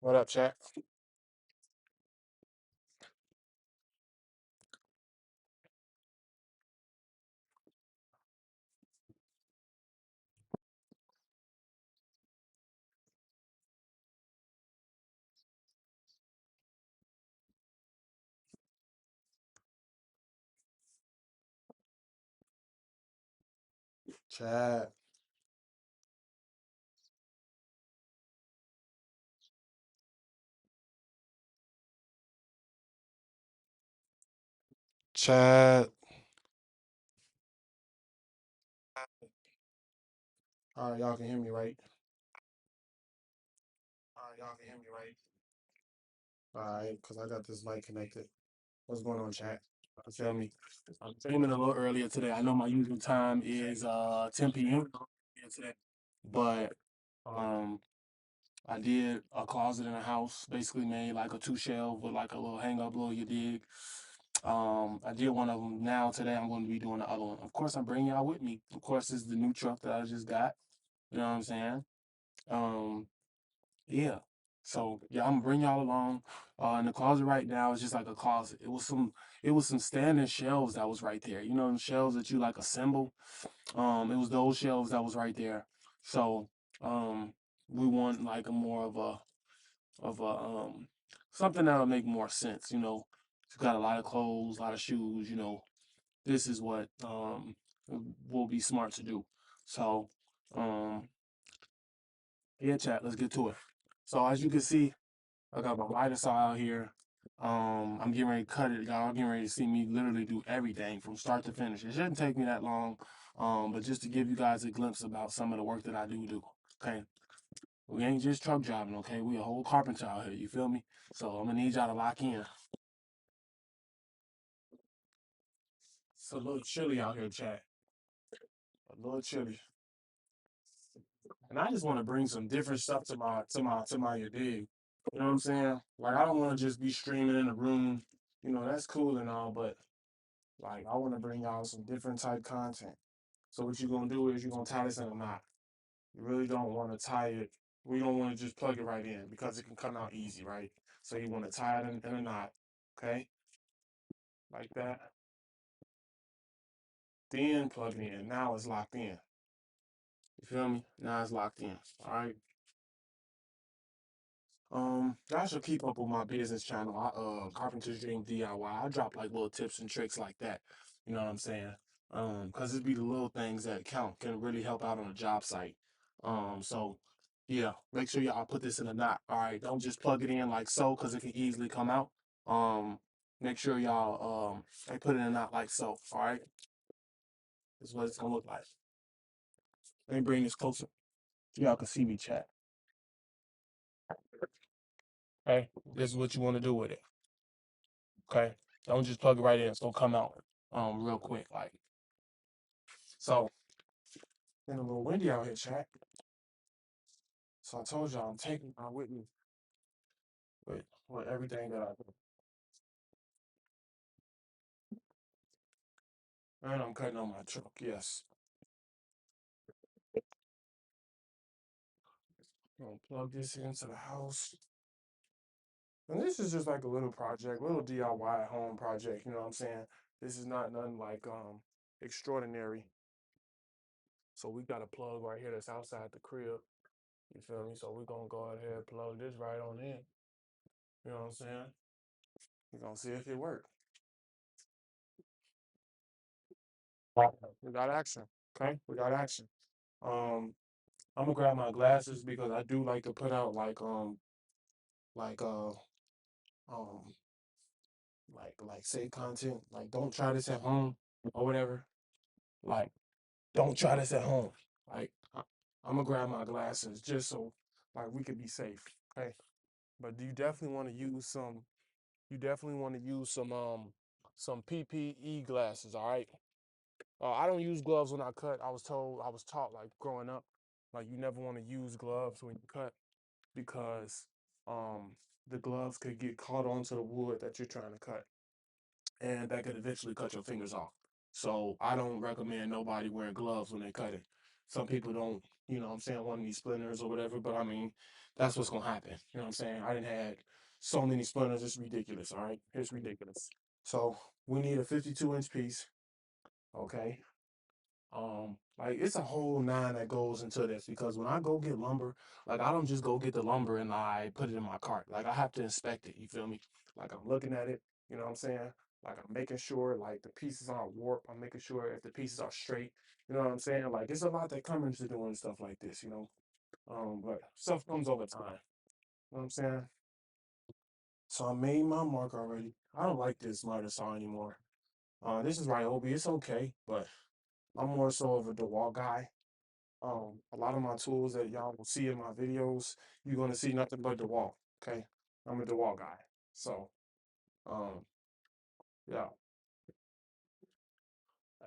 What up, chat? Chat, chat. All right, y'all can hear me, right? All right, y'all can hear me, right? All right, because I got this mic connected. What's going on, chat? You feel me? I'm filming a little earlier today. I know my usual time is 10 p.m. today, but um I did a closet in a house, basically made like a two shelf with like a little hang up, little you dig. I did one of them now today. I'm going to be doing the other one. Of course, I'm bringing y'all with me. Of course, this is the new truck that I just got. You know what I'm saying? Um, yeah. So yeah, I'm gonna bring y'all along. In the closet right now is just like a closet. It was some standing shelves that was right there. You know, the shelves that you like assemble. It was those shelves that was right there. So um, we want like a more of a something that'll make more sense. You know, you got a lot of clothes, a lot of shoes. You know, this is what will be smart to do. So um, yeah, chat. Let's get to it. So as you can see, I got my lighter saw out here. I'm getting ready to cut it, y'all. Getting ready to see me literally do everything from start to finish. It shouldn't take me that long, but just to give you guys a glimpse about some of the work that I do. Okay, we ain't just truck driving. Okay, we a whole carpenter out here. You feel me? So I'm gonna need y'all to lock in. It's a little chilly out here, chat. A little chilly, and I just want to bring some different stuff to my your dig. You know what I'm saying? Like I don't want to just be streaming in the room. You know that's cool and all, but like I want to bring y'all some different type content. So what you're gonna do is you're gonna tie this in a knot. You really don't want to tie it. We don't want to just plug it right in because it can come out easy, right? So you want to tie it in a knot, okay? Like that. Then plug it in. Now it's locked in. You feel me? Now it's locked in. All right. Y'all should keep up with my business channel. Carpenter's Dream DIY. I drop like little tips and tricks like that. You know what I'm saying? Cause it be the little things that count can really help out on a job site. So yeah, make sure y'all put this in a knot. All right, don't just plug it in like so, cause it can easily come out. Um, make sure y'all put it in a knot like so. All right, this is what it's gonna look like. Let me bring this closer so y'all can see me chat. Okay, this is what you want to do with it. Okay, don't just plug it right in. It's gonna come out real quick. Like so. Been a little windy out here, chat. So I told y'all I'm taking my with me with everything that I do. And I'm cutting on my truck. Yes. I'm gonna plug this into the house. And this is just like a little project, little DIY home project. You know what I'm saying? This is not nothing like extraordinary. So we got a plug right here that's outside the crib. You feel me? So we're gonna go ahead and plug this right on in. You know what I'm saying? We're gonna see if it works. We got action. Okay, we got action. Um, I'm gonna grab my glasses because I do like to put out like um like say content. Like don't try this at home or whatever. Like don't try this at home. Like I'm gonna grab my glasses just so like we could be safe. Okay. But you definitely want to use some. You definitely want to use some PPE glasses. All right. I don't use gloves when I cut. I was taught like growing up, like you never want to use gloves when you cut because um the gloves could get caught onto the wood that you're trying to cut, and that could eventually cut your fingers off. So I don't recommend nobody wearing gloves when they cut it. some people don't, you know what I'm saying, want any splinters or whatever, but I mean, that's what's gonna happen. You know what I'm saying? I didn't had so many splinters, it's ridiculous, all right? It's ridiculous. So we need a 52-inch piece, okay? Like it's a whole nine that goes into this because when I go get lumber, like I don't just go get the lumber and I put it in my cart. Like I have to inspect it, you feel me? Like I'm looking at it, you know what I'm saying? Like I'm making sure like the pieces aren't warped. I'm making sure if the pieces are straight, you know what I'm saying? Like it's a lot that comes into doing stuff like this, you know. But stuff comes over time. You know what I'm saying? So I made my mark already. I don't like this miter saw anymore. This is Ryobi. It's okay, but I'm more so of a DeWalt guy. A lot of my tools that y'all will see in my videos, you're gonna see nothing but DeWalt. Okay, I'm a DeWalt guy. So, um, yeah,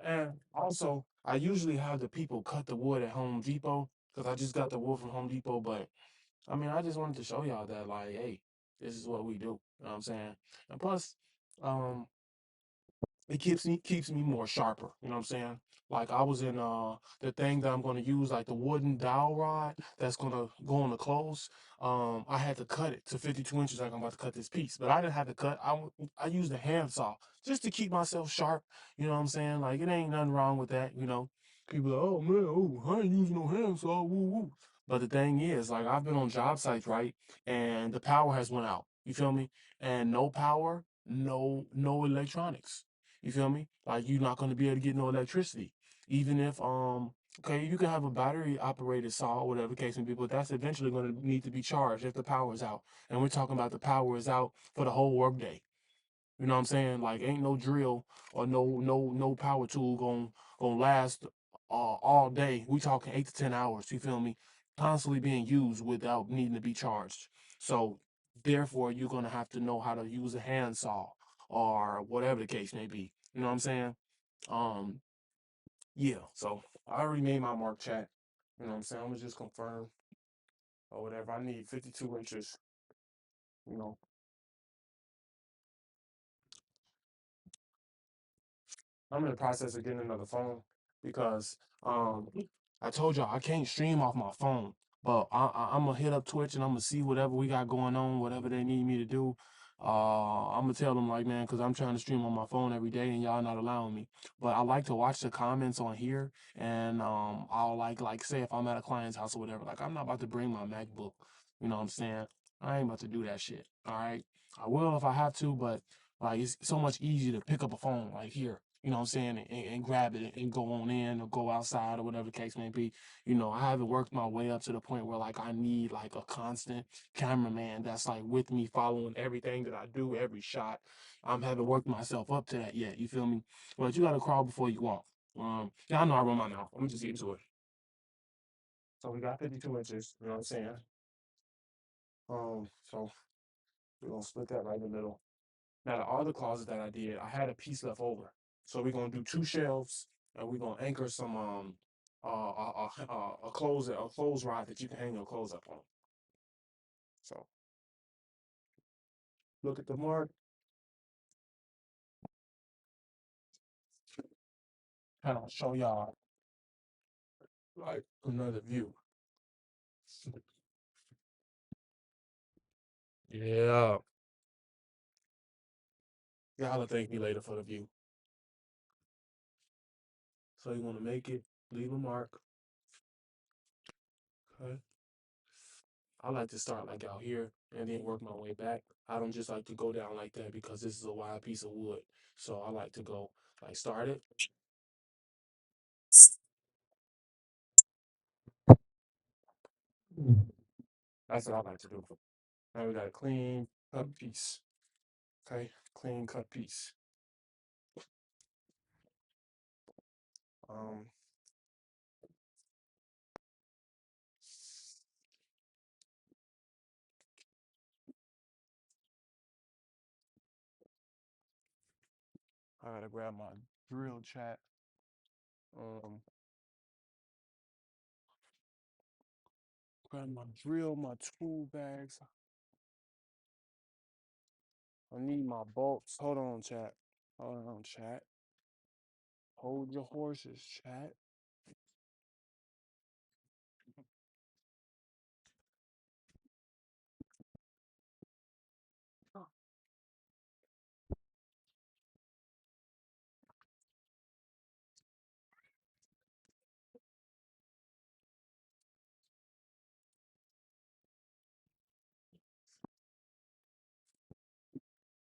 and also I usually have the people cut the wood at Home Depot because I just got the wood from Home Depot. But I mean, I just wanted to show y'all that like, hey, this is what we do. You know what I'm saying? And plus, um, it keeps me more sharper. You know what I'm saying? Like I was in the thing that I'm gonna use, like the wooden dowel rod that's gonna go on the clothes. I had to cut it to 52 inches. Like I'm about to cut this piece, but I didn't have to cut. I used a handsaw just to keep myself sharp. You know what I'm saying? Like it ain't nothing wrong with that. You know, people are like, oh man, oh I ain't using no handsaw. Woo woo. But the thing is, like I've been on job sites, right, and the power has went out. You feel me? And no power, no electronics. You feel me? Like you're not gonna be able to get no electricity. Even if okay, you can have a battery operated saw or whatever the case may be, but that's eventually gonna need to be charged if the power is out. And we're talking about the power is out for the whole workday. You know what I'm saying? Like ain't no drill or no power tool gonna last all day. We talking 8 to 10 hours, you feel me? Constantly being used without needing to be charged. So therefore you're gonna have to know how to use a handsaw or whatever the case may be. You know what I'm saying? Um, yeah, so I already made my mark chat. You know what I'm saying? I'm gonna just confirm or whatever. I need 52 inches, you know. I'm in the process of getting another phone because I told y'all I can't stream off my phone, but I'm gonna hit up Twitch and I'm gonna see whatever we got going on, whatever they need me to do. I'm gonna tell them like, man, because I'm trying to stream on my phone every day and y'all not allowing me. But I like to watch the comments on here, and I'll like say if I'm at a client's house or whatever, like I'm not about to bring my MacBook. You know what I'm saying? I ain't about to do that shit. All right, I will if I have to, but like it's so much easier to pick up a phone like here, you know what I'm saying, and grab it and go on in or go outside or whatever the case may be. You know, I haven't worked my way up to the point where like I need like a constant cameraman that's like with me following everything that I do, every shot. I haven't worked myself up to that yet. You feel me? But you gotta crawl before you walk. Yeah, I know I run my mouth. I'm just get to it. So we got 52 inches, you know what I'm saying? So we're gonna split that right in the middle. Now the other closet that I did, I had a piece left over. So we're gonna do two shelves and we're gonna anchor some a clothes rod that you can hang your clothes up on. So look at the mark, kind of show y'all like another view. Yeah. Y'all will thank me later for the view. So you wanna make it, leave a mark. Okay. I like to start like out here and then work my way back. I don't just like to go down like that because this is a wide piece of wood. So I like to go like start it. That's what I like to do. Now we got a clean cut piece. Okay, clean cut piece. Um, I gotta grab my drill chat. Um, grab my drill, my tool bags. I need my bolts. Hold on, chat. Hold on, chat. Hold your horses, chat.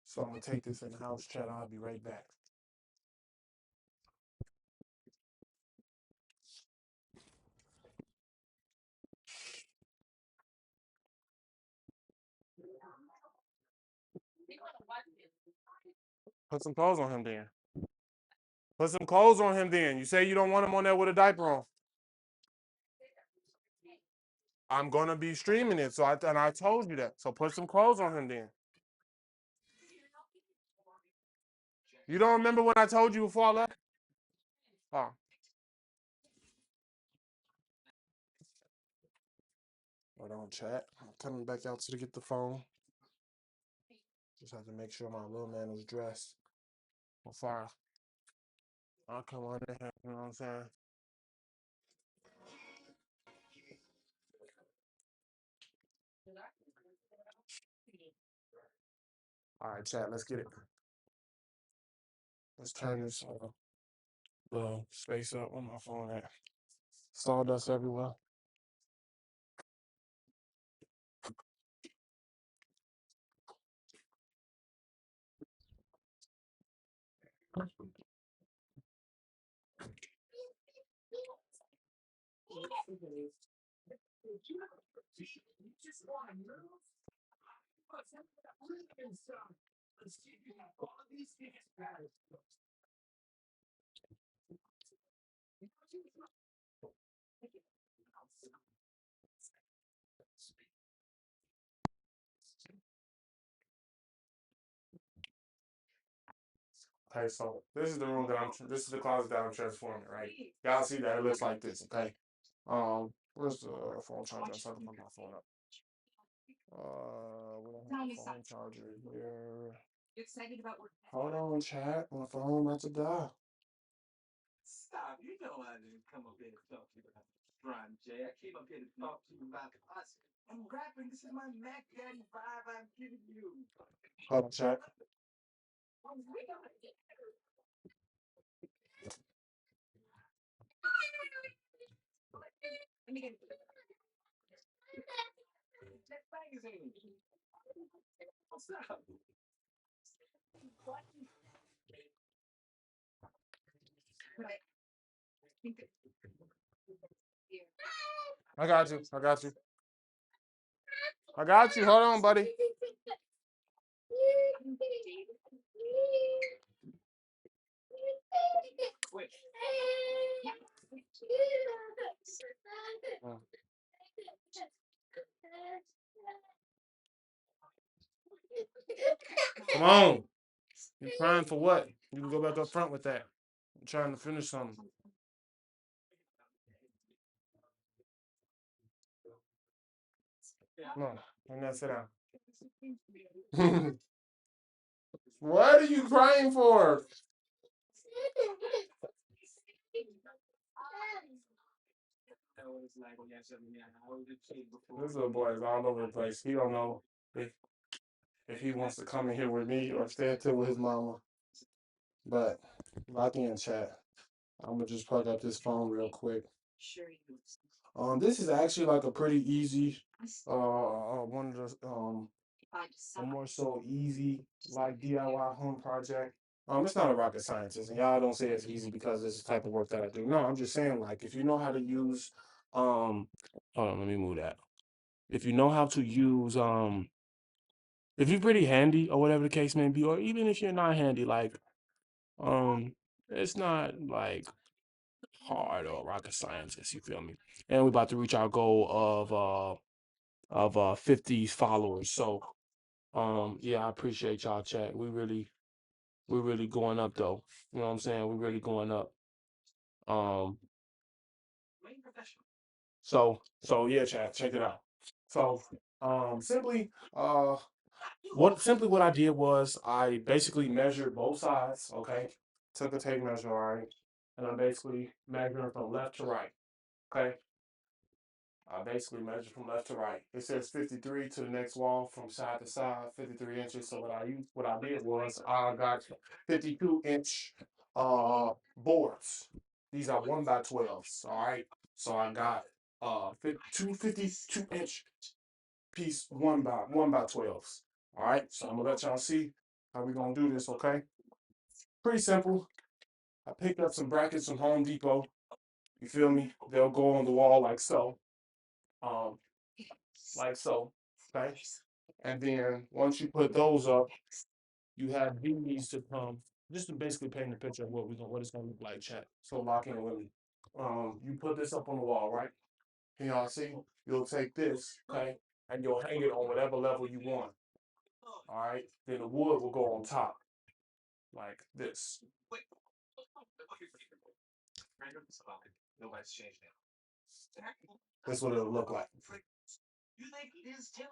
So I'm gonna take this in the house chat. I'll be right back. Put some clothes on him then. Put some clothes on him then. You say you don't want him on there with a diaper on. I'm gonna be streaming it, so I told you that. So put some clothes on him then. You don't remember when I told you before I left? Oh, hold on, chat. I'm coming back out to get the phone. Just have to make sure my little man is dressed before I come on there. You know what I'm saying? All right, chat. Let's get it. Let's turn this little space up on my phone at. Sawdust everywhere. Okay, so this is the room that this is the closet that I'm transforming, right? Y'all see that it looks like this, okay? Where's the phone charger? So I can put my phone up. We don't have a phone charger here. Hold on, chat. My phone about to die. Stop. You know I didn't come up here to talk to you about Brian J. I came up here to talk to you about us. I'm rapping. This is my Mac Daddy vibe I'm giving you. Hold on, chat. I got you. I got you. I got you. Hold on, buddy. Come on. You crying for what? You can go back up front with that. I'm trying to finish something. No, and that's it out. What are you crying for? This little boy is all over the place. He don't know if he wants to come in here with me or stay until with his mama. But lock in, chat. I'm gonna just plug up this phone real quick. This is actually like a pretty easy, one of the a more so easy like DIY home project. It's not a rocket scientist, and y'all don't say it's easy because it's the type of work that I do. No, I'm just saying like if you know how to use, hold on, let me move that. If you know how to use, if you're pretty handy or whatever the case may be, or even if you're not handy, like, it's not like hard or rocket scientist. You feel me? And we're about to reach our goal of 50 followers. So, yeah, I appreciate y'all, chat. We're really going up though. You know what I'm saying? We're really going up. Um, so yeah, chat, check it out. So, simply, what I did was I basically measured both sides. Okay, took a tape measure, all right, and I'm basically measuring from left to right. Okay, I basically measured from left to right. It says 53 to the next wall from side to side, 53 inches. So what I did was I got 52-inch boards. These are 1x12s. All right. So I got two 52-inch piece one by 12s. All right. So I'm gonna let y'all see how we gonna do this, okay? Pretty simple. I picked up some brackets from Home Depot. You feel me? They'll go on the wall like so. Um, like so. Okay. And then once you put those up, you have these to come just to basically paint a picture of what it's gonna look like, chat. So lock in with me. You put this up on the wall, right? Can y'all see? You'll take this, okay, and you'll hang it on whatever level you want. All right. Then the wood will go on top, like this. That's what it'll look like.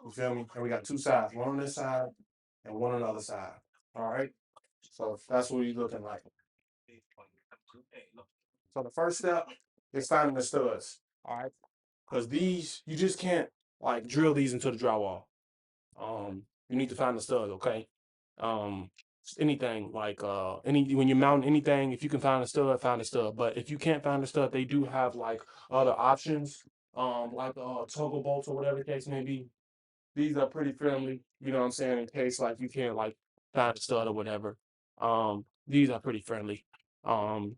You feel me? And we got two sides, one on this side and one on the other side. All right. So that's what you're looking like. So the first step is finding the studs. All right. Because these, you just can't like drill these into the drywall. You need to find the stud, okay? Um, anything like when you mount anything, if you can find a stud, find a stud. But if you can't find a stud, they do have like other options, like toggle bolts or whatever the case may be. These are pretty friendly, you know what I'm saying, in case like you can't like find a stud or whatever. These are pretty friendly. And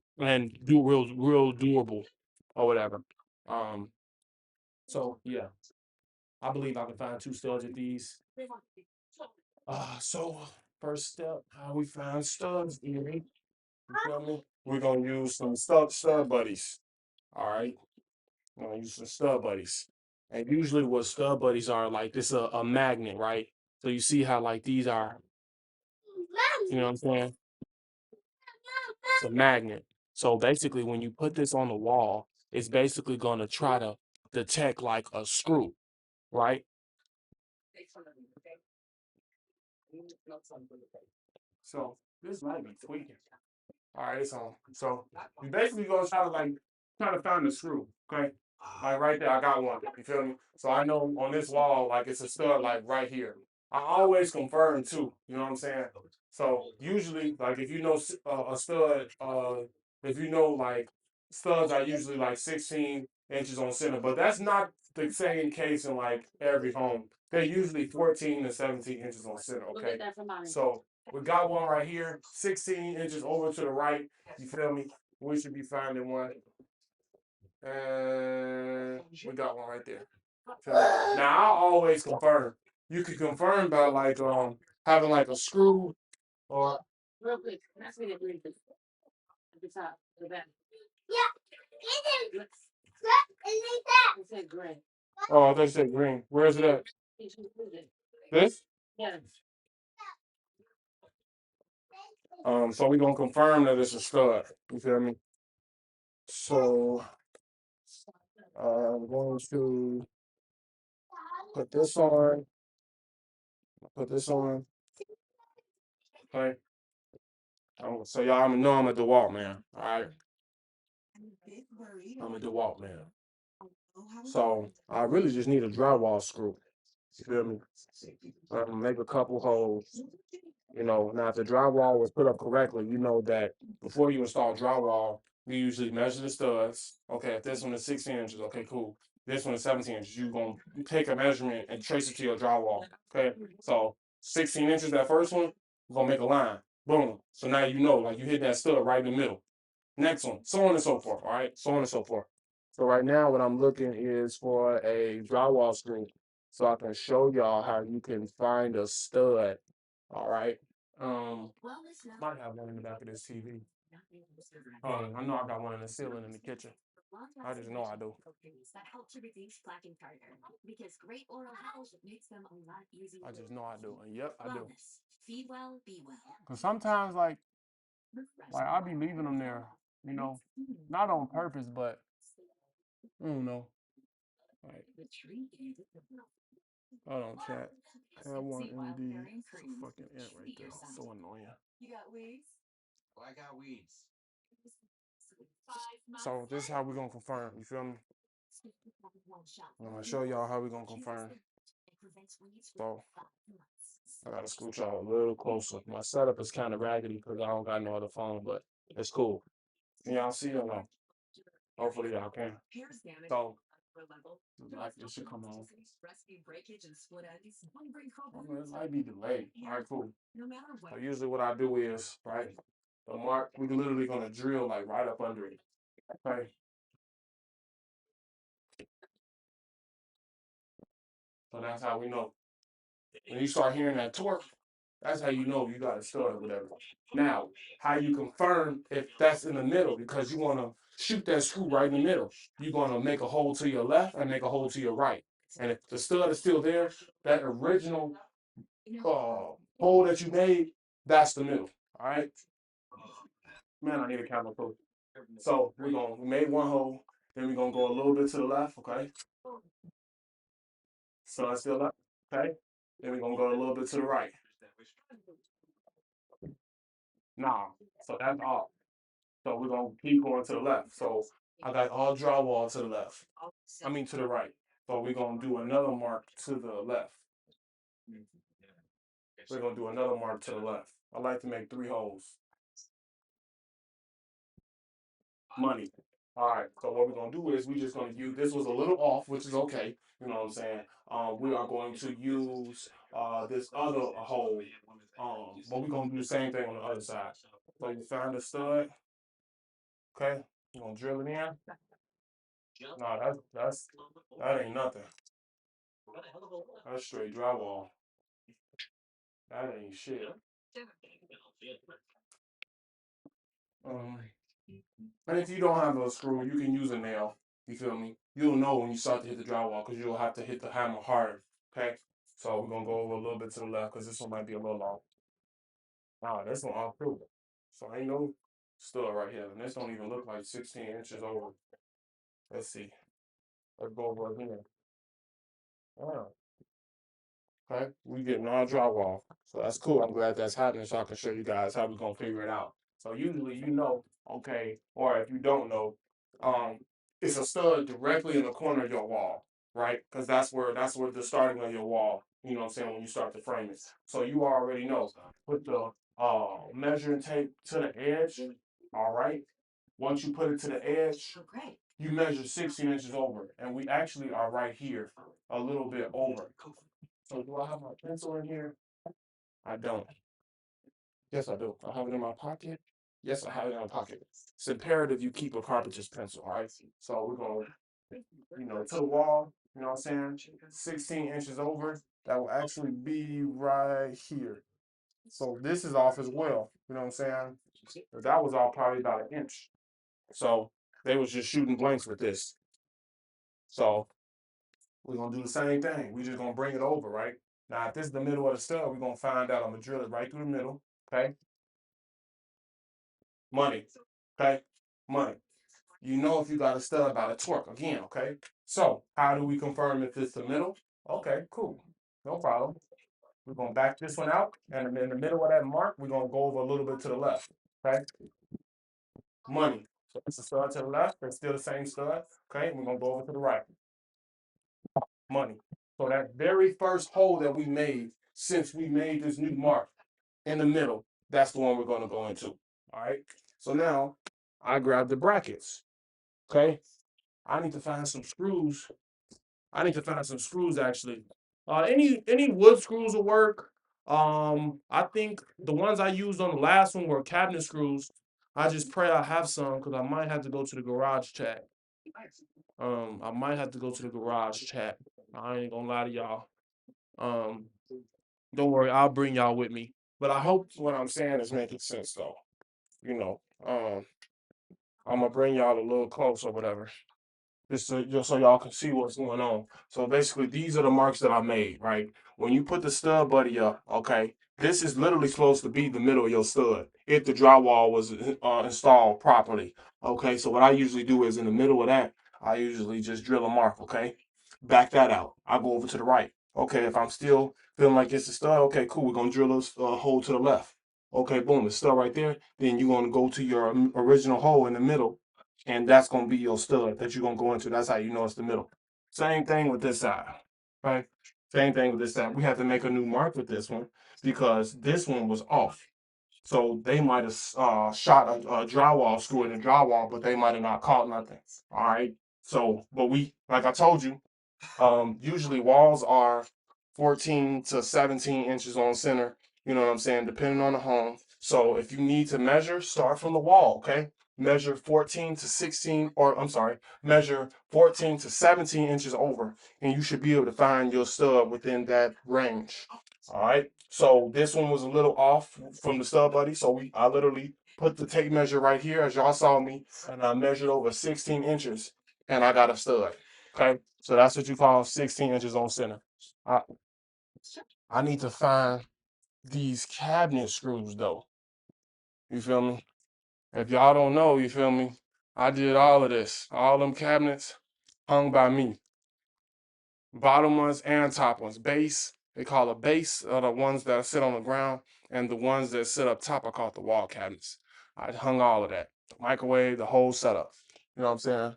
do real durable or whatever. Um, so yeah, I believe I can find two studs at these. So first step, how we find studs, you feel me? We're gonna use some stud buddies. All right. We're gonna use some stud buddies. And usually what stud buddies are like this a magnet, right? So you see how like these are, you know what I'm saying? It's a magnet. So basically when you put this on the wall, it's basically gonna try to detect like a screw, right? So this might be tweaking. All right, it's on. So we basically gonna try to find the screw. Okay. Like right there, I got one. You feel me? So I know on this wall, like it's a stud like right here. I always confirm too. You know what I'm saying? So usually, like if you know a stud, if you know like studs are usually like 16 inches on center, but that's not the same case in like every home. They're usually 14 to 17 inches on center. Okay. So we got one right here, 16 inches over to the right. You feel me? We should be finding one. And we got one right there. Now I always confirm. You can confirm by like having like a screw or oh they said green. Where's it at? This? So we're gonna confirm that it's a stud. You feel me? So I'm going to put this on. Put this on. Okay. So y'all, know I'm a DeWalt man. All right. I'm a DeWalt man. So I really just need a drywall screw. You feel me? Make a couple holes. You know, now if the drywall was put up correctly, you know that before you install drywall, you usually measure the studs. Okay, if this one is 16 inches, okay, cool. This one is 17 inches. You're gonna take a measurement and trace it to your drywall. Okay, so 16 inches, that first one, you're gonna make a line. Boom. So now you know, like you hit that stud right in the middle. Next one, so on and so forth. All right, so on and so forth. So right now, what I'm looking is for a drywall screw, so I can show y'all how you can find a stud. All right. Might have one in the back of this TV. I know I got one in the ceiling in the kitchen. I just know I do. I just know I do. And yep, I do. Cause sometimes like I'll be leaving them there, you know, not on purpose, but I don't know. Like, hold on, chat. I want MD. It's a fucking ant right there. So annoying. So this is how we're gonna confirm. You feel me? I'm gonna show y'all how we're gonna confirm. So I gotta scoot y'all a little closer. My setup is kind of raggedy because I don't got no other phone, but it's cool. Can y'all see or no? Hopefully y'all can. So Like it should come on. It might be delayed. All right, cool. So usually what I do is, right, the mark, we literally gonna drill like right up under it. Okay. So that's how we know. When you start hearing that torque, that's how you know you got a stud or whatever. Now, how you confirm if that's in the middle, because you want to shoot that screw right in the middle. You're going to make a hole to your left and make a hole to your right. And if the stud is still there, that original hole that you made, that's the middle. All right. Man, I need a camera too. So we made one hole, then we're gonna go a little bit to the left, okay? So it's still up, okay? Then we're gonna go a little bit to the right. Nah, so that's all. So we're gonna keep going to the left. So I got all drywall to the left. I mean to the right. So we're gonna do another mark to the left. We're gonna do another mark to the left. I like to make 3 holes. Money. All right. So what we're gonna do is we just gonna use this was a little off, which is okay. You know what I'm saying? We are going to use this other hole. But we're gonna do the same thing on the other side. So you find the stud, okay? You're gonna drill it in. No, that ain't nothing. That's straight drywall. That ain't shit. Um, and if you don't have a screw, you can use a nail. You feel me? You'll know when you start to hit the drywall because you'll have to hit the hammer harder. Okay? So we're gonna go over a little bit to the left because this one might be a little long. Nah, this one all through. So ain't no stud right here. And this don't even look like 16 inches over. Let's see. Let's go over here. Oh, okay, we getting all drywall. So that's cool. I'm glad that's happening so I can show you guys how we're gonna figure it out. So usually you know, okay, or if you don't know, um, it's a stud directly in the corner of your wall, right? Because that's where the starting of your wall, you know what I'm saying, when you start to frame it. So you already know. Put the measuring tape to the edge, all right? Once you put it to the edge, you measure 16 inches over. And we actually are right here, a little bit over. So do I have my pencil in here? I don't. Yes, I do. I have it in my pocket. Yes, I have it in my pocket. It's imperative you keep a carpenter's pencil, all right? So we're going, to the wall, you know what I'm saying? 16 inches over. That will actually be right here. So this is off as well. You know what I'm saying? That was all probably about an inch. So they was just shooting blanks with this. So we're gonna do the same thing. We just gonna bring it over, right? Now, if this is the middle of the stud, we're gonna find out. I'm gonna drill it right through the middle. Okay, money. Okay, money. You know if you got a stud by the torque again. Okay, so how do we confirm if it's the middle? Okay, cool, no problem. We're gonna back this one out, and in the middle of that mark, we're gonna go over a little bit to the left. Okay, money. So it's the stud to the left. It's still the same stud. Okay, we're gonna go over to the right. Money. So that very first hole that we made since we made this new mark in the middle, that's the one we're going to go into. All right. So now I grab the brackets. Okay. I need to find some screws. I need to find some screws actually. Any wood screws will work. I think the ones I used on the last one were cabinet screws. I just pray I have some because I might have to go to the garage chat. I might have to go to the garage chat. I ain't gonna lie to y'all. Um, don't worry, I'll bring y'all with me. But I hope what I'm saying is making sense though. You know, I'm gonna bring y'all a little close or whatever just so y'all can see what's going on. So basically, these are the marks that I made, right? When you put the stud buddy up, okay, this is literally supposed to be the middle of your stud if the drywall was installed properly. Okay, so what I usually do is in the middle of that, I usually just drill a mark, okay? Back that out. I go over to the right. Okay, if I'm still feeling like it's a stud, okay, cool. We're gonna drill a hole to the left. Okay, boom, it's still right there. Then you're gonna go to your original hole in the middle and that's gonna be your stud that you're gonna go into. That's how you know it's the middle. Same thing with this side, right? Same thing with this side. We have to make a new mark with this one because this one was off. So they might have shot a drywall screw in the drywall, but they might have not caught nothing. All right. So, but we, like I told you, usually walls are 14 to 17 inches on center. You know what I'm saying? Depending on the home. So if you need to measure, start from the wall, okay? Measure 14 to 16, or I'm sorry, measure 14 to 17 inches over, and you should be able to find your stub within that range. All right. So this one was a little off from the stub buddy. So I literally put the tape measure right here, as y'all saw me, and I measured over 16 inches, and I got a stud. Okay, so that's what you call 16 inches on center. I, I need to find these cabinet screws though. You feel me? If y'all don't know, you feel me? I did all of this. All them cabinets hung by me. Bottom ones and top ones. Base, they call a base, are the ones that sit on the ground, and the ones that sit up top are called the wall cabinets. I hung all of that. The microwave, the whole setup. You know what I'm saying?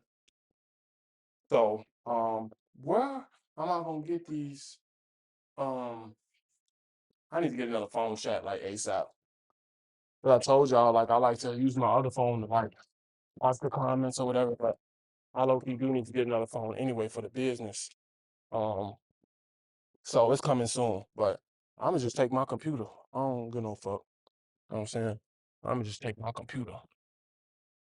So, where am I gonna get these? Um, I need to get another phone chat like ASAP. But I told y'all, like, I like to use my other phone to like watch the comments or whatever. But I low key do need to get another phone anyway for the business. Um, so it's coming soon. But I'm gonna just take my computer. I don't give no fuck. You know what I'm saying? I'm gonna just take my computer.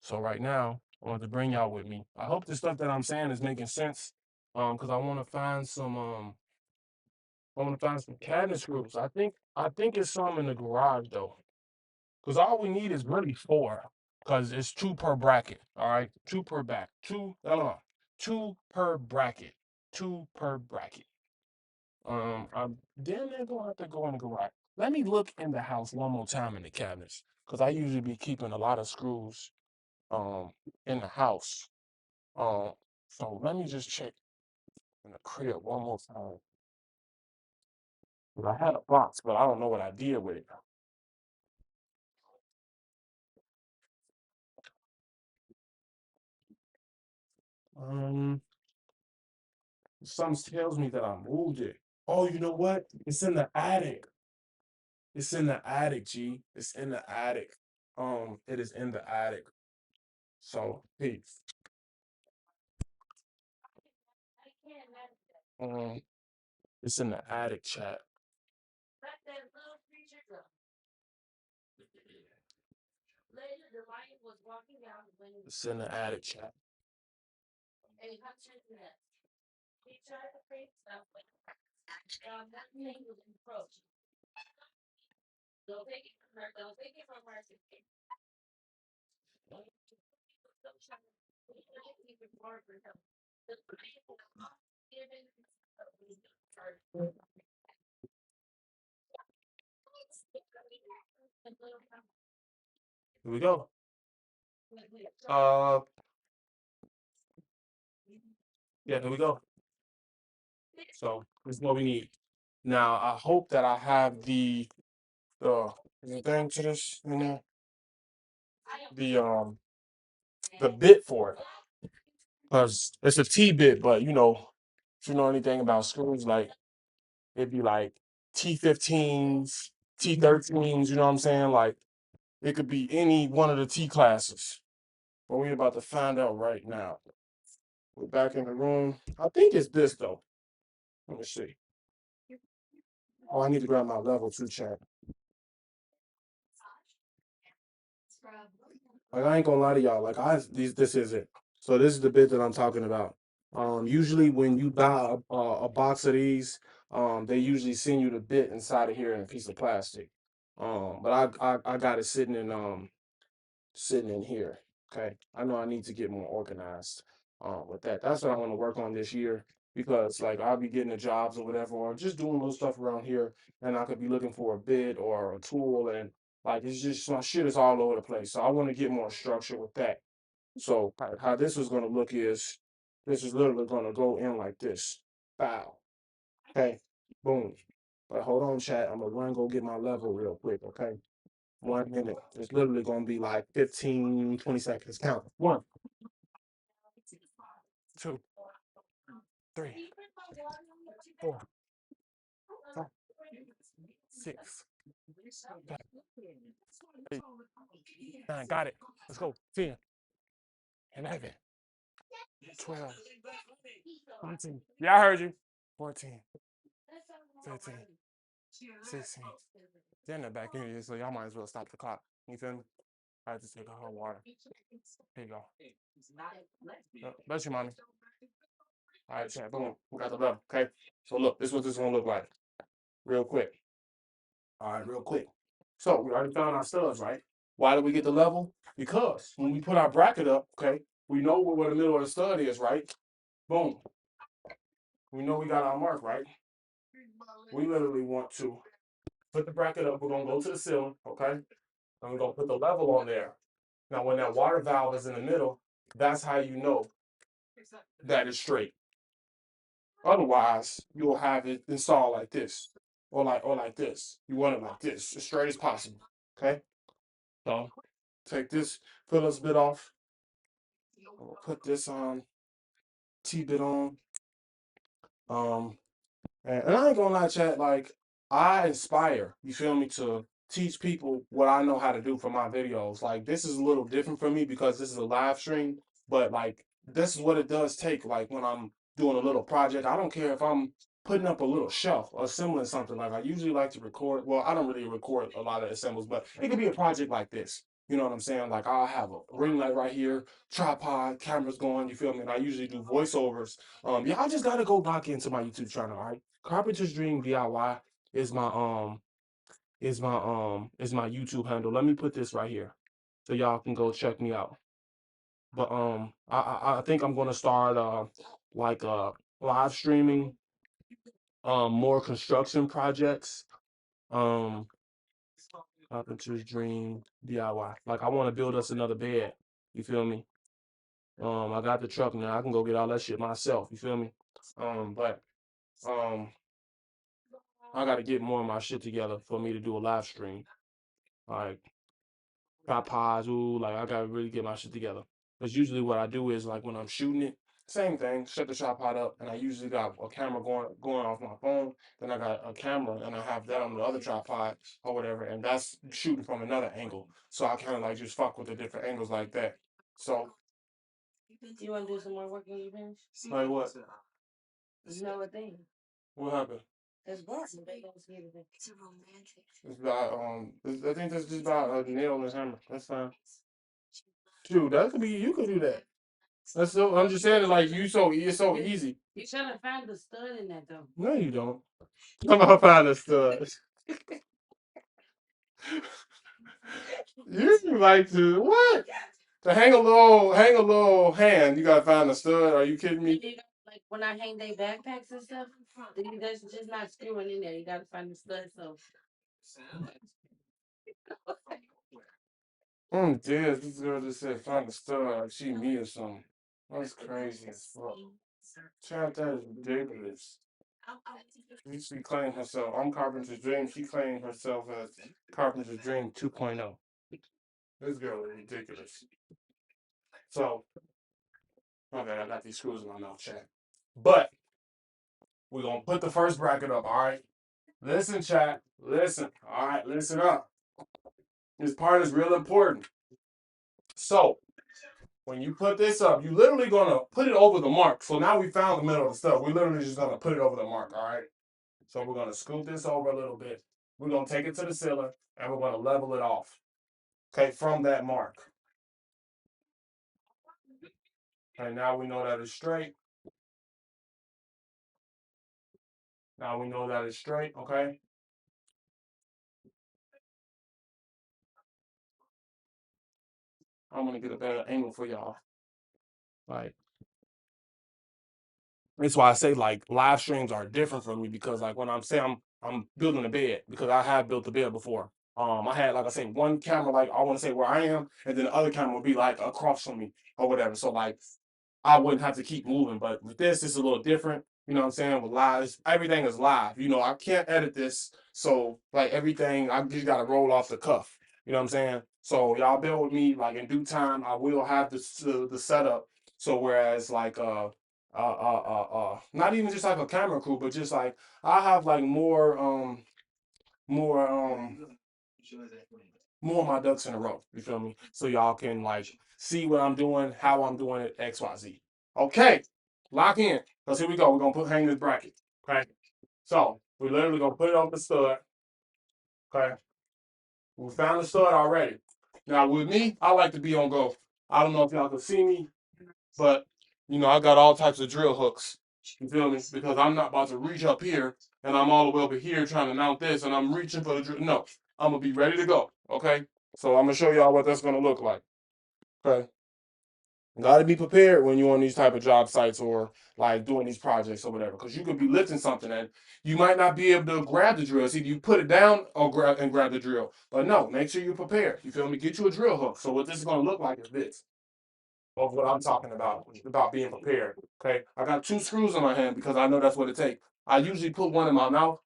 So right now, I want to bring y'all with me. I hope the stuff that I'm saying is making sense. Because I want to find some cabinet screws. I think it's some in the garage though. Because all we need is really four. Because it's two per bracket. All right. Two per back. Two per bracket. Two per bracket. I'm damn near gonna have to go in the garage. Let me look in the house one more time in the cabinets. Because I usually be keeping a lot of screws um in the house. Um, so let me just check in the crib one more time. 'Cause I had a box, but I don't know what I did with it. Um, Something tells me that I moved it. Oh, you know what? It's in the attic. It's in the attic, G. It's in the attic. It is in the attic. So, peace. Um, it's in the attic, chat. It's in the attic, chat. Here we go. Uh, yeah, here we go. So this is what we need. Now I hope that I have the thing to this, the the bit for it. Because it's a T bit, but if you know anything about screws, like it'd be like T15s, T13s, you know what I'm saying? Like it could be any one of the T classes. But we're about to find out right now. We're back in the room. I think it's this though. Let me see. Oh, I need to grab my level two chat. Like I ain't gonna lie to y'all. Like this is it. So this is the bit that I'm talking about. Usually when you buy a box of these, they usually send you the bit inside of here in a piece of plastic. But I got it sitting in here. Okay, I know I need to get more organized. With that, that's what I want to work on this year because like I'll be getting the jobs or whatever, or just doing little stuff around here, and I could be looking for a bit or a tool, and like it's just my shit is all over the place. So I want to get more structure with that. So how this was gonna look is this is literally gonna go in like this. Bow. Okay. Boom. But hold on, chat. I'm gonna run go get my level real quick, okay? 1 minute. It's literally gonna be like 15, 20 seconds. Count. One, two, three, four, five, six, seven, eight, nine. Got it. Let's go. 10, 11, 12, 13. Yeah, I heard you. 14, 15, 16. They're in the back end here, so y'all might as well stop the clock. You feel me? I had to take a hot water. Here you go. Bless you, mommy. All right, chat. Boom. We got the level. Okay. So look, this is what this is gonna look like. Real quick. All right, real quick. So we already found our studs, right? Why did we get the level? Because when we put our bracket up, okay, we know where the middle of the stud is, right? Boom. We know we got our mark, right? We literally want to put the bracket up. We're gonna go to the ceiling, okay? And we're gonna put the level on there. Now, when that water valve is in the middle, that's how you know that it's straight. Otherwise, you'll have it installed like this, or like this. You want it like this, as straight as possible. Okay. So take this, fill this bit off. We'll put this on, T-bit on. And I ain't gonna lie, chat, like I inspire, you feel me, to teach people what I know how to do for my videos. Like this is a little different for me because this is a live stream, but like this is what it does take, like when I'm doing a little project. I don't care if I'm putting up a little shelf or assembling something. Like I usually like to record, well, I don't really record a lot of assembles, but it could be a project like this. You know what I'm saying? Like I'll have a ring light right here, tripod, cameras going, you feel me? And I usually do voiceovers. Yeah, I just gotta go back into my YouTube channel, all right? Carpenter's Dream DIY is my YouTube handle. Let me put this right here so y'all can go check me out. But I think I'm gonna start like live streaming more construction projects. Um Carpenter's Dream DIY. Like I want to build us another bed. You feel me? I got the truck now. I can go get all that shit myself. You feel me? But um I got to get more of my shit together for me to do a live stream. Like tripods, ooh, like I gotta really get my shit together. Because usually what I do is like when I'm shooting it, same thing, set the tripod up, and I usually got a camera going off my phone. Then I got a camera, and I have that on the other tripod or whatever, and that's shooting from another angle. So I kind of like just fuck with the different angles like that. So You want to do some more work when you finish? like what? No, a thing. What happened? That's Barton. They don't see anything. It's a romantic. It's about I think that's just about a nail and hammer. That's fine. Dude, that could be you could do that. That's so. I'm just saying, like it's so easy. You should have found the stud in that though. No, you don't. I'm gonna find a stud. You like to what? To hang a little hand. You gotta find a stud. Are you kidding me? Like when I hang their backpacks and stuff, that's just not screwing in there. You gotta find the stud. So Dead. This girl just said find a stud. Like she me or something. That's crazy as fuck. Chat, that is ridiculous. She claimed herself. I'm Carpenter's Dream. She claimed herself as Carpenter's Dream 2.0. This girl is ridiculous. So, my bad, I got these screws in my mouth, chat. But we're gonna put the first bracket up, all right? Listen, chat. Listen. All right, listen up. This part is real important. So, when you put this up, you literally gonna put it over the mark. So now we found the middle of the stuff. We're literally just gonna put it over the mark, all right? So we're gonna scoot this over a little bit. We're gonna take it to the ceiling and we're gonna level it off. Okay, from that mark. Okay, now we know that it's straight. Now we know that it's straight, okay? I'm gonna get a better angle for y'all. Like, that's why I say like live streams are different for me because like when I'm saying I'm building a bed because I have built a bed before. I had like I say one camera like I want to say where I am, and then the other camera would be like across from me or whatever. So like I wouldn't have to keep moving. But with this, it's a little different. You know what I'm saying? With live, everything is live. You know, I can't edit this. So like everything, I just gotta roll off the cuff. You know what I'm saying? So y'all bear with me. Like in due time, I will have the setup. So whereas like not even just like a camera crew, but just like I have like more more of my ducks in a row. You feel me? So y'all can like see what I'm doing, how I'm doing it, XYZ. Okay, lock in. Because here we go. We're going to hang this bracket. Okay. So we're literally going to put it on the stud. Okay. We found the stud already. Now with me, I like to be on go. I don't know if y'all can see me, but I got all types of drill hooks. You feel me? Because I'm not about to reach up here and I'm all the way over here trying to mount this and I'm reaching for the drill. No, I'm gonna be ready to go. Okay. So I'm gonna show y'all what that's gonna look like. Okay. Got to be prepared when you're on these type of job sites or like doing these projects or whatever, because you could be lifting something and you might not be able to grab the drill. See, you put it down or grab the drill, but no, make sure you're prepared. You feel me? Get you a drill hook. So what this is gonna look like is this. Of what I'm talking about being prepared. Okay, I got 2 screws in my hand because I know that's what it takes. I usually put one in my mouth,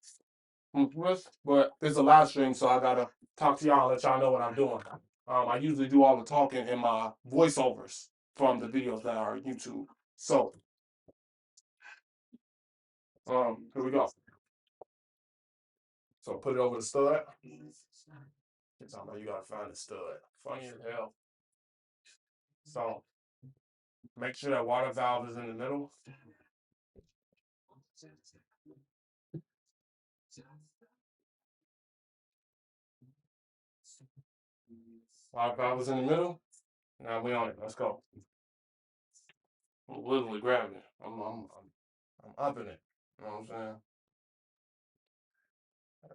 but it's a live stream, so I gotta talk to y'all and let y'all know what I'm doing. I usually do all the talking in my voiceovers from the videos that are on YouTube. So, here we go. So put it over the stud. You're talking about you gotta find the stud. Funny as hell. So make sure that water valve is in the middle. Water valve is in the middle. Now we on it. Let's go. I'm literally grabbing it. I'm upping it. You know what I'm saying?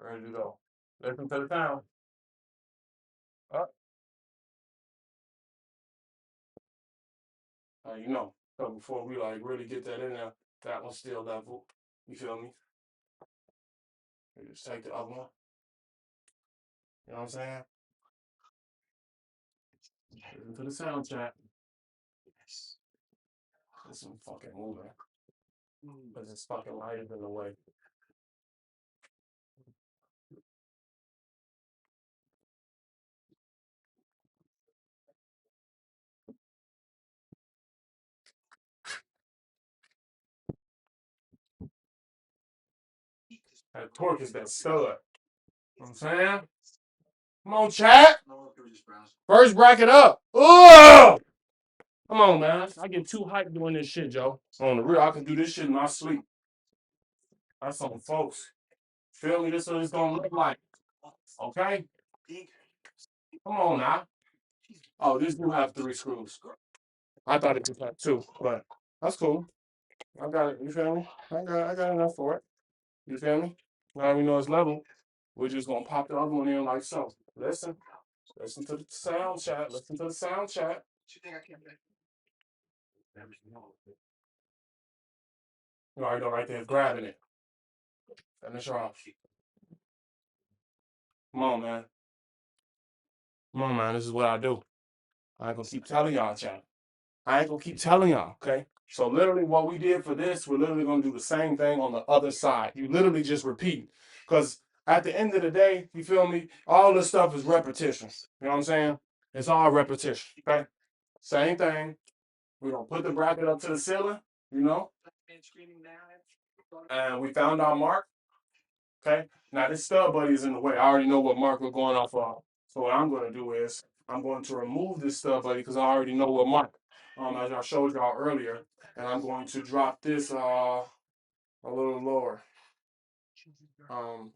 Ready to go. Listen to the sound. Up. So before we like really get that in there, that one's still level. You feel me? You just take the other one. You know what I'm saying? Listen to the sound chat. This one fucking moving. But this fucking light is in the way. That torque is that stud. You know what I'm saying? Come on, chat. First bracket up. Ugh! Come on, man. I get too hyped doing this shit, Joe. On the real, I can do this shit in my sleep. That's on folks. Feel me? This is what it's gonna look like. Okay? Come on now. Oh, this do have 3 screws. I thought it just had 2, but that's cool. I got it. You feel me? I got enough for it. You feel me? Now we know it's level. We're just gonna pop the other one in like so. Listen. Listen to the sound chat. Listen to the sound chat. You already know right there, grabbing it. Finish her off. Come on, man. Come on, man. This is what I do. I ain't gonna keep telling y'all, chat. I ain't gonna keep telling y'all, okay? So literally what we did for this, we're literally gonna do the same thing on the other side. You literally just repeat. Because at the end of the day, you feel me? All this stuff is repetition. You know what I'm saying? It's all repetition. Okay? Same thing. We're gonna put the bracket up to the ceiling, you know? And we found our mark. Okay. Now this stud buddy is in the way. I already know what mark we're going off of. So what I'm gonna do is I'm going to remove this stud buddy because I already know what mark. As I showed y'all earlier, and I'm going to drop this a little lower.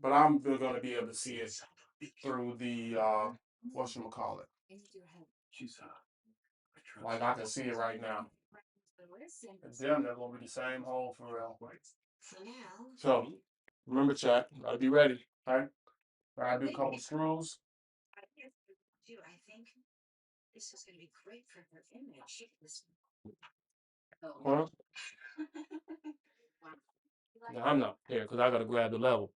But I'm gonna be able to see it through the whatchamacallit. Like I can see it right now. It's them that gonna be the same hole for real. So remember chat, gotta be ready. Alright? Gotta do a couple screws. Huh? No, I'm not here because I gotta grab the level.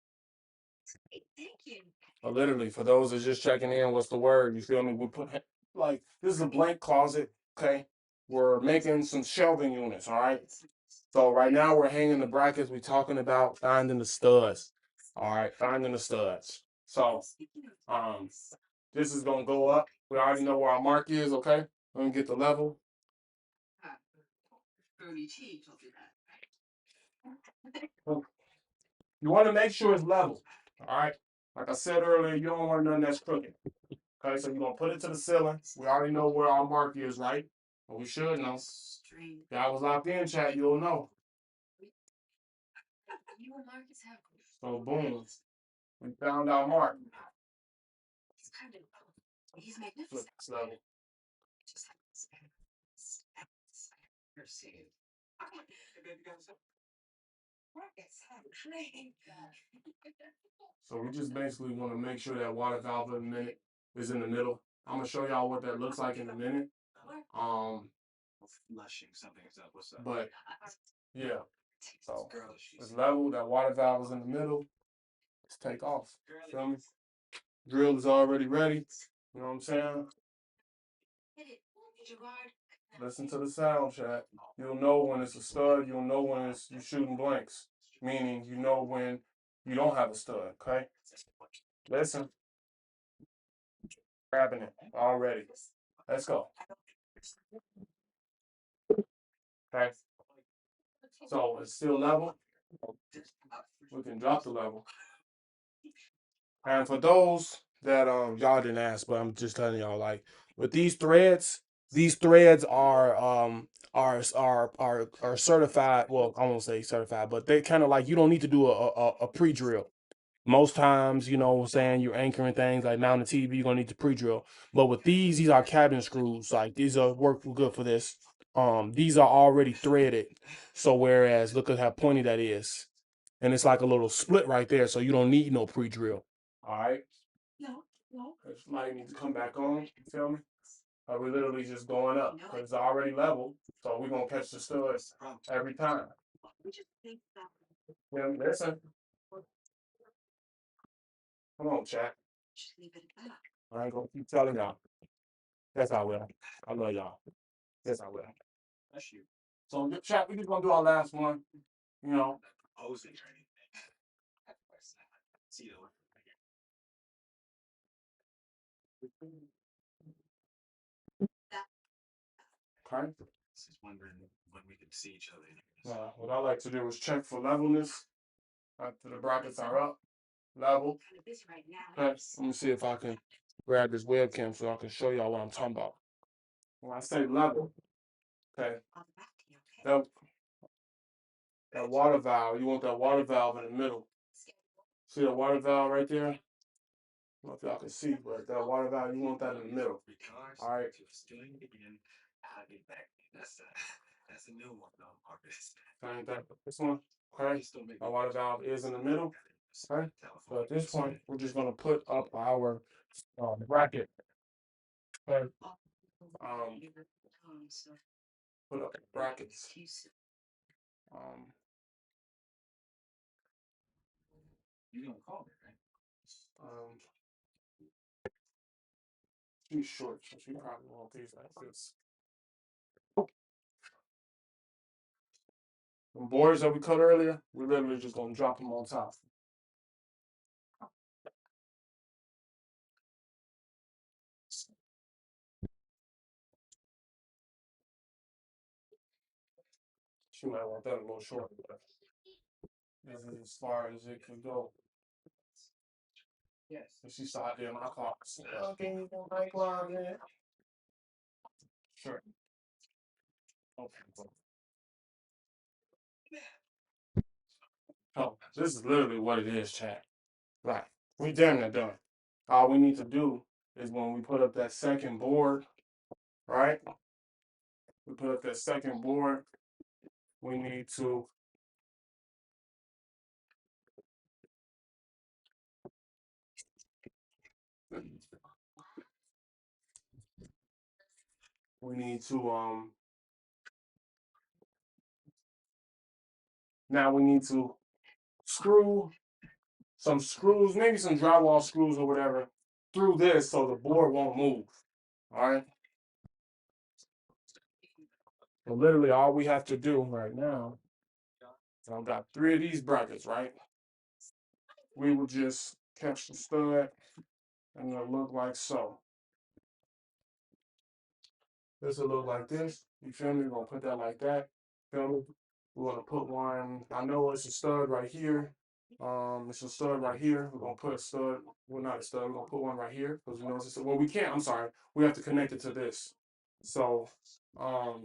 Literally, for those that's just checking in, what's the word? You feel me? We put like this is a blank closet. Okay, we're making some shelving units. All right. So right now we're hanging the brackets. We're talking about finding the studs. All right, finding the studs. So this is gonna go up. We already know where our mark is. Okay, let me get the level. You want to make sure it's level. All right. Like I said earlier, you don't want nothing that's crooked. Okay, so you're gonna put it to the ceiling. We already know where our mark is, right? Well, we should know. Y'all was locked in, chat. You'll know. So boom, we found our mark. Flip this level. So we just basically want to make sure that water valve in a minute is in the middle. I'm gonna show y'all what that looks like in a minute. But yeah, so it's level. That water valve is in the middle. Let's take off. Feel me? Drill is already ready. You know what I'm saying? Listen to the sound, chat. You'll know when it's a stud. You'll know when it's you shooting blanks. Meaning you know when you don't have a stud. Okay. Listen. Grabbing it already. Let's go. Okay. So it's still level. We can drop the level. And for those that y'all didn't ask, but I'm just telling y'all, like with these threads are certified. Well, I won't say certified, but they kind of like you don't need to do a pre-drill. Most times, you know what I'm saying, you're anchoring things like mounting TV, you're gonna need to pre-drill. But with these are cabin screws. Like these are work good for this. These are already threaded. So whereas look at how pointy that is. And it's like a little split right there, so you don't need no pre-drill. All right. Somebody needs to come back on. You feel me? We literally just going up because it's already level, so we're gonna catch the studs every time. Yeah, listen. Come on, chat. I ain't gonna keep telling y'all. Yes, I will. I love y'all. Yes, I will. So, chat, we just gonna do our last one. You know. Okay. What I like to do is check for levelness after the brackets are up. Level. Okay. Let me see if I can grab this webcam so I can show y'all what I'm talking about. When I say level, okay, that water valve, you want that water valve in the middle. See that water valve right there? I don't know if y'all can see, but that water valve, you want that in the middle. All right. That's a new one, this one, okay? Our water valve is in the middle. Okay. So at this point, we're just gonna put up our bracket. Okay. Put up the brackets. You gonna call me, right? She's short, so she probably won't these like this. The boards that we cut earlier, we're literally just gonna drop them on top. She might want that a little shorter, but this is as far as it can go. Yes. If she started there in my car, okay, you can make line there. Sure. Okay. Oh, this is literally what it is, chat. Right. We damn near done. All we need to do is when we put up that second board, right? We put up that second board, we need to now we need to screw some screws, maybe some drywall screws or whatever, through this so the board won't move. All right. So literally all we have to do right now, I've got 3 of these brackets, right? We will just catch the stud and it'll look like so. This will look like this. You feel me? We're gonna put that like that. Feel me? We're gonna put one. I know it's a stud right here. It's a stud right here. We're gonna put a stud. Well, not a stud. We're gonna put one right here because we know it's a stud. Well, we can't. I'm sorry. We have to connect it to this. So, I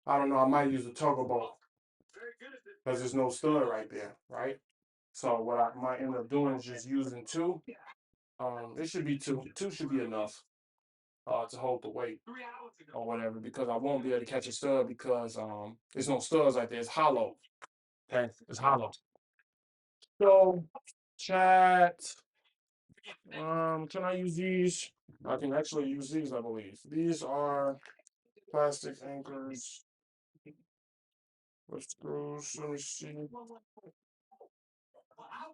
don't know. I might use a toggle bolt because there's no stud right there, right? So what I might end up doing is just using two. It should be two. Two should be enough to hold the weight or whatever because I won't be able to catch a stud because there's no studs right there. It's hollow. Okay, it's hollow. So chat. Can I use these? I can actually use these, I believe. These are plastic anchors with screws. Let me see.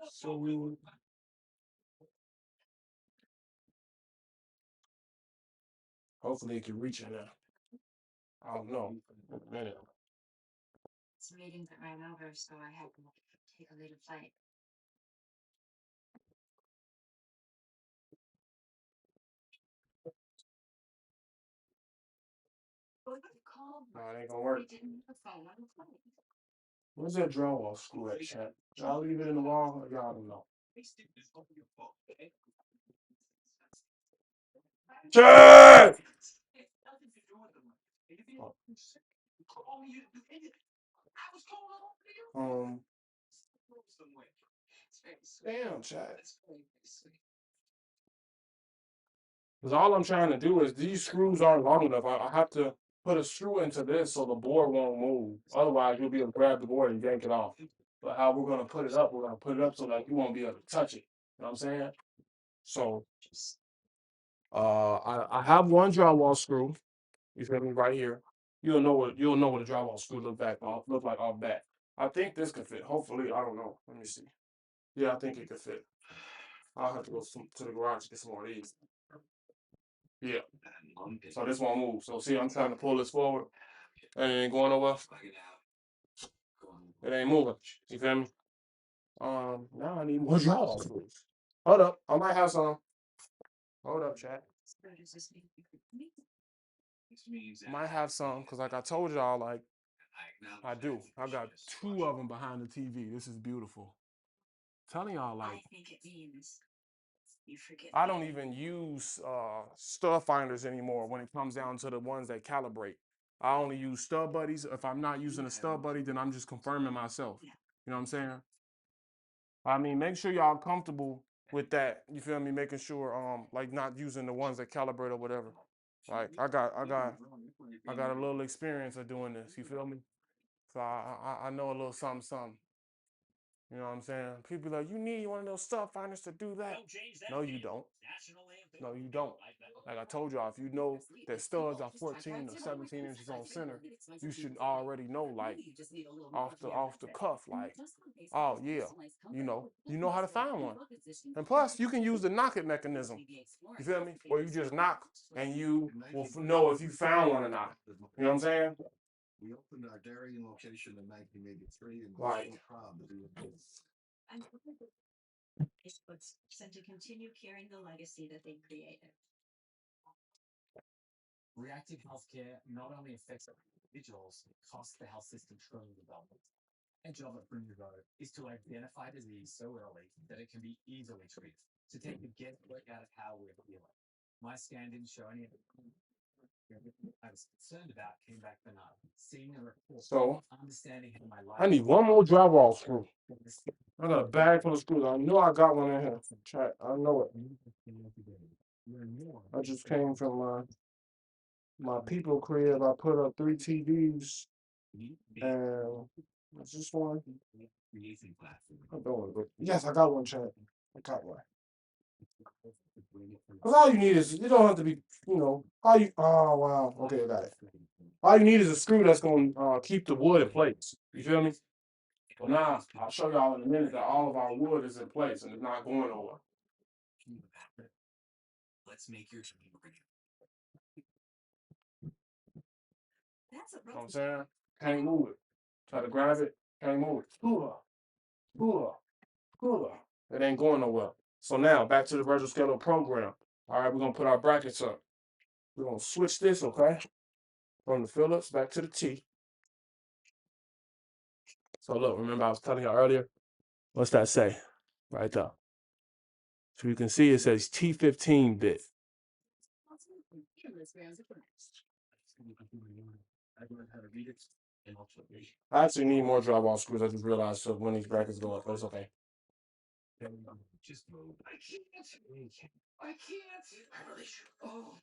So hopefully it can reach in there. I don't know. Wait a minute. It's meetings that ran over, so I had to take a later flight. No, it ain't gonna work. Where's that drywall screw at, chat? Y'all leave it in the wall or y'all don't know? Chat! Damn, chat. Because all I'm trying to do is these screws aren't long enough. I have to put a screw into this so the board won't move. Otherwise, you'll be able to grab the board and yank it off. But how we're gonna put it up, we're gonna put it up so that you won't be able to touch it. You know what I'm saying? So I have one drywall screw. You feel me right here. You'll know what a drywall screw look like off bat. I think this could fit. Hopefully, I don't know. Let me see. Yeah, I think it could fit. I'll have to go to the garage to get some more of these. Yeah. So this won't move. So see, I'm trying to pull this forward. And it ain't going nowhere. It ain't moving. You feel me? Now I need more drywall screws. Hold up. I might have some. Hold up, chat. Might have some, because like I told y'all, like I do. I got two of them behind the TV. This is beautiful. Telling y'all, like, I think it means you forget. I don't even use stud finders anymore when it comes down to the ones that calibrate. I only use stud buddies. If I'm not using a stud buddy, then I'm just confirming myself. You know what I'm saying? I mean, make sure y'all comfortable with that. You feel me? Making sure like not using the ones that calibrate or whatever. Like I got a little experience of doing this. You feel me? So I know a little something something. You know what I'm saying? People like, you need one of those stuff finders to do that. No, you don't. No, you don't. Like I told y'all, if you know that studs are 14 or 17 inches on center, you should already know, like, off the cuff, like, oh yeah, you know how to find one. And plus, you can use the knock it mechanism. You feel me? Or you just knock and you will know if you found one or not. You know what I'm saying? We opened our Darien location in 1983 and Like, And to continue carrying the legacy that they created. Reactive healthcare not only affects individuals, it costs the health system trillions of dollars. Our job at Bruno is to identify disease so early that it can be easily treated, to take the guesswork out of how we're healing. My scan didn't show any of it. I was concerned about came back benign. Seeing a report, so understanding how my life. I need one more drywall screw. I got a bag full of screws. I know I got one in here. Chat, I know it. I just came from my people crib. I put up 3 TVs and it's just one. I'm doing it. Yes, I got one, chat. I got one. Cause all you need is you don't have to be, all you oh wow. Okay, I got it. All you need is a screw that's gonna keep the wood in place. You feel me? Well now I'll show y'all in a minute that all of our wood is in place and it's not going nowhere. Let's make your dream real. That's a You know what I'm saying? Can't move it. Try to grab it, can't move it. It ain't going nowhere. So now back to the Virtual Scalar program. All right, we're gonna put our brackets up. We're gonna switch this, okay? From the Phillips back to the T. So look, remember I was telling you earlier? What's that say? Right there. So you can see it says T15 bit. I learned how to read it and also read. I actually need more drywall screws. I just realized so when these brackets go up, but it's okay. Just move. I can't. I can't. I really should. Oh.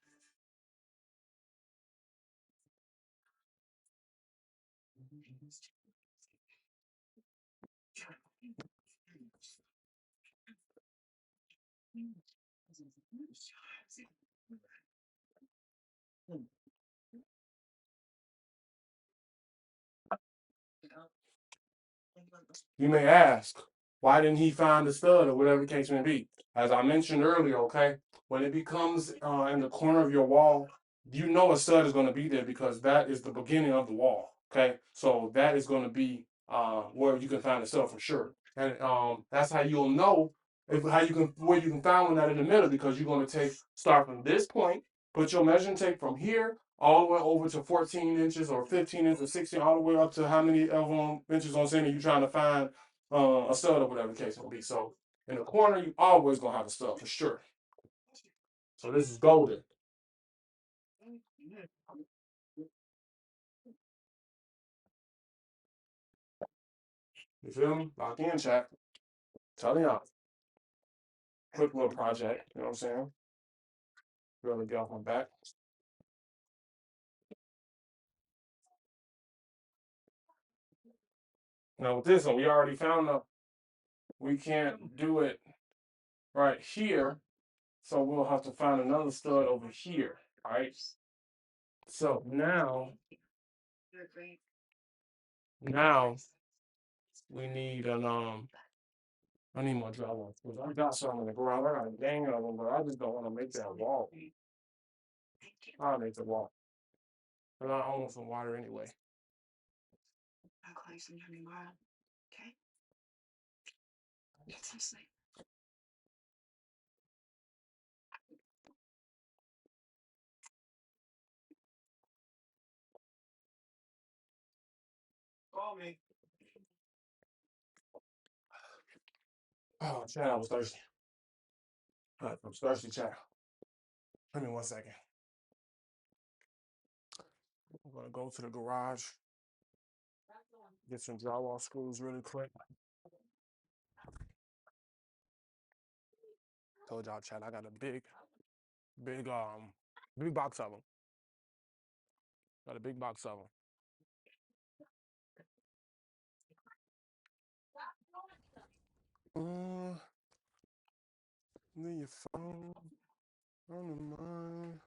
You may ask, why didn't he find the stud or whatever the case may be? As I mentioned earlier, okay, when it becomes in the corner of your wall, you know a stud is going to be there because that is the beginning of the wall. Okay, so that is going to be where you can find the stud for sure, and that's how you'll know how you can where you can find one that in the middle because you're going to start from this point, put your measuring tape from here all the way over to 14 inches or 15 inches or 16, all the way up to how many inches on center you're trying to find a stud or whatever the case will be. So in the corner, you always gonna have a stud for sure. So this is golden. You feel me? Lock in, chat. Telling y'all. Quick little project. You know what I'm saying? Really get off my back. Now with this one, we already found we can't do it right here. So we'll have to find another stud over here. All right. So now we need I need more drywall. I got some in the garage. I got a gang of them, but I just don't want to make that wall. I'll make the wall. But I own some water anyway. I'll call you sometime tomorrow. Okay? Get some sleep. Call me. Oh, Chad, I was thirsty. I was thirsty, Chad. Give me 1 second. I'm gonna go to the garage, get some drywall screws really quick. Told y'all, Chad, I got a big box of them. Got a big box of them. Leave your phone on the mind.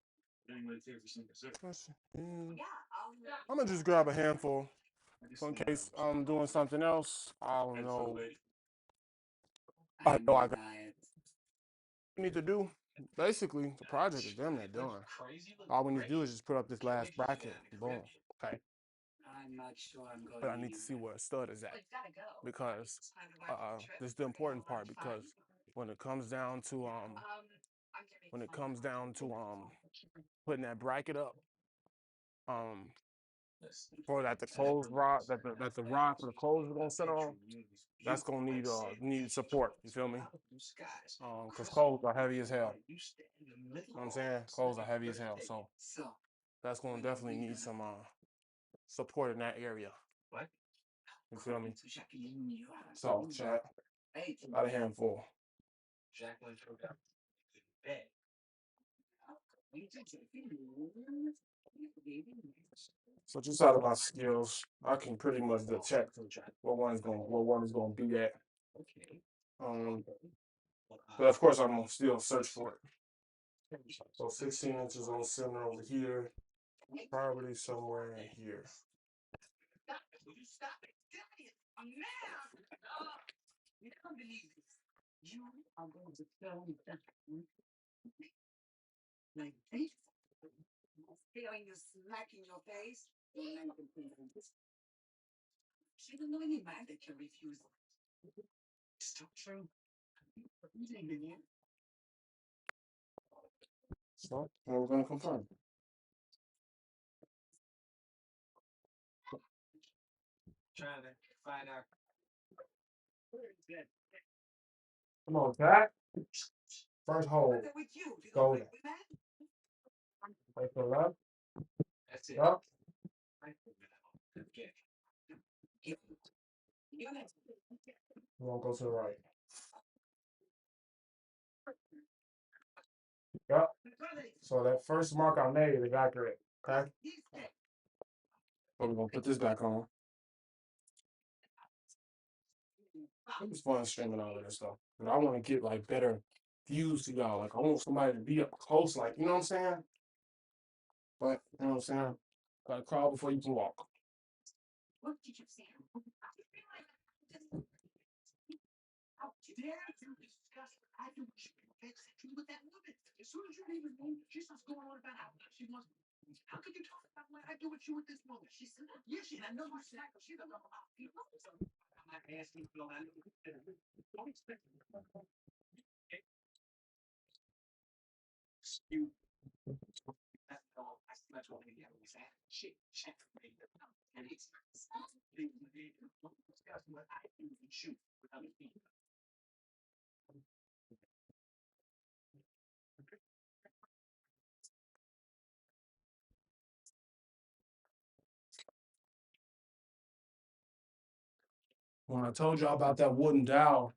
I'm gonna just grab a handful. So in case I'm doing something else, I don't know. I know I need to do. Basically, the project is damn near done. All we need to do is just put up this last bracket. Boom. Okay. I'm not sure I'm going. But I need to see where a stud is at because this is the important part because when it comes down to putting that bracket up for that the clothes rod that the rod for the clothes is gonna sit on, that's gonna need support. You feel me? Because clothes are heavy as hell. You know what I'm saying? Clothes are heavy as hell, so that's gonna definitely need some support in that area. What? You feel me? So, chat, about a handful. Jacqueline took out bed. So just out of my skills, I can pretty much detect what one is gonna be at. But of course, I'm gonna still search for it. So 16 inches on center over here, probably somewhere in here. Will you stop it? I'm mad. You can't believe this. You are going to tell me that like this? Feeling you smack in your face? She don't know any man that can refuse. It's not true. So we're gonna confirm. Trying to find out. Come on, Jack. First hole. With you? Golden. Right to the left. That's it. Up. Okay. We're gonna go to the right. Yep. So that first mark I made is accurate. Okay. So we're gonna put this back on. It's fun streaming all of this stuff. But I want to get like better views to y'all. Like I want somebody to be up close, like you know what I'm saying? But you know what I'm saying? Gotta crawl before you can walk. What did you say? How dare you discuss I do you with that woman? As soon as you leave the room, she starts going on about how she wants. How could you talk about what I do with you with this woman? She said, yes, she. I know you said she doesn't know about people. I'm not asking you. Don't expect you. That's all. That's what we have. We say, shit. And it's discuss what I do and shoot with other people. When I told y'all about that wooden dowel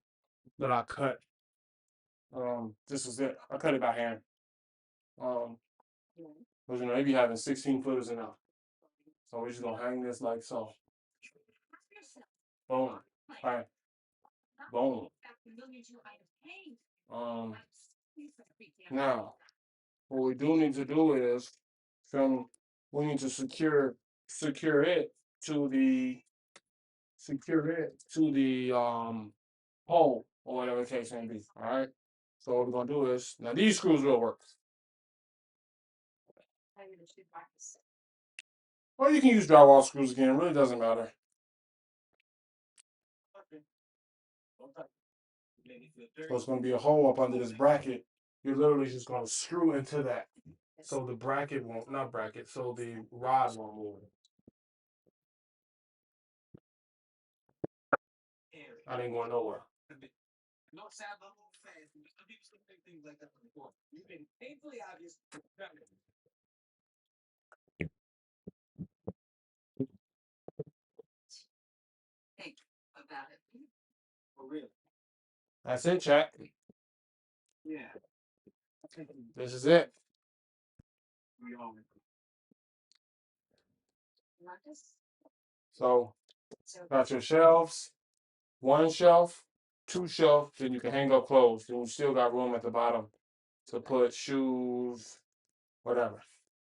that I cut, this is it. I cut it by hand. Because you know, they be having 16 footers in there. So we're just gonna hang this like so. Boom. Bang. Boom. Now, what we do need to do is we need to secure it to the hole or whatever the case may be. Alright. So what we're gonna do is now these screws will work. Or you can use drywall screws again, it really doesn't matter. So it's gonna be a hole up under this bracket. You're literally just gonna screw into that. So the bracket won't not bracket, so the rod won't move. I didn't go nowhere. No sound, no fast. Some people still think things like that before. You've been painfully obvious. Think about it. For real. That's it, chat. Yeah. This is it. We all. So got your shelves, one shelf, two shelves, then you can hang up clothes. Then you still got room at the bottom to put shoes, whatever.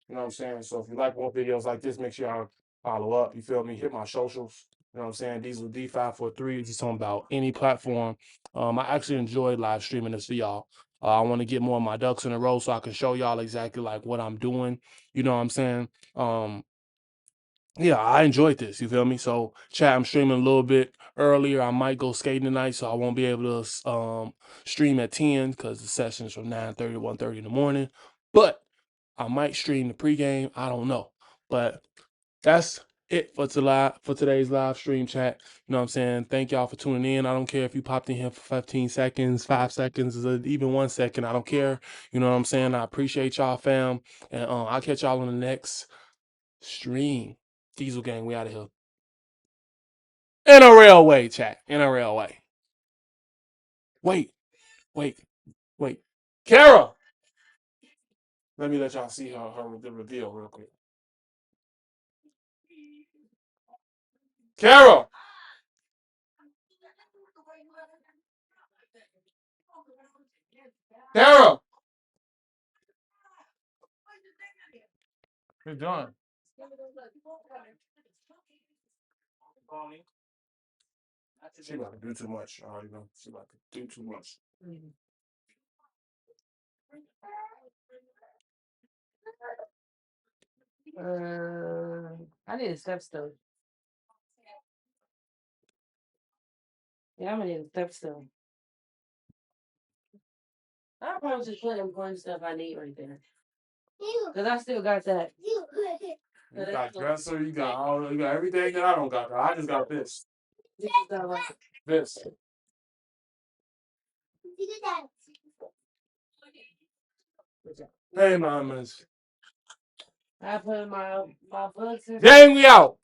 You know what I'm saying? So if you like more videos like this, make sure y'all follow up. You feel me? Hit my socials. You know what I'm saying? Diesel D543. Just talking about any platform. I actually enjoy live streaming this for y'all. I want to get more of my ducks in a row so I can show y'all exactly like what I'm doing. You know what I'm saying? Yeah, I enjoyed this. You feel me? So, chat, I'm streaming a little bit earlier. I might go skating tonight, so I won't be able to stream at 10 because the session's from 9:30 to 1:30 in the morning. But I might stream the pregame. I don't know. But that's it for today's live stream, chat. You know what I'm saying? Thank y'all for tuning in. I don't care if you popped in here for 15 seconds, 5 seconds, or even 1 second. I don't care. You know what I'm saying? I appreciate y'all, fam. And I'll catch y'all on the next stream. Diesel gang, we out of here. In a railway, chat. In a railway. Wait. Kara! Let me let y'all see the reveal real quick. Kara! Kara! You're done. She about to do too much. I already know. She about to do too much. I need a step stool. Yeah, I'm gonna need a step stool. I'll probably just put important stuff I need right there. Cause I still got that. You got dresser, you got everything that I don't got. I just got this. This. Hey, mamas. I put my books and Dang, we out.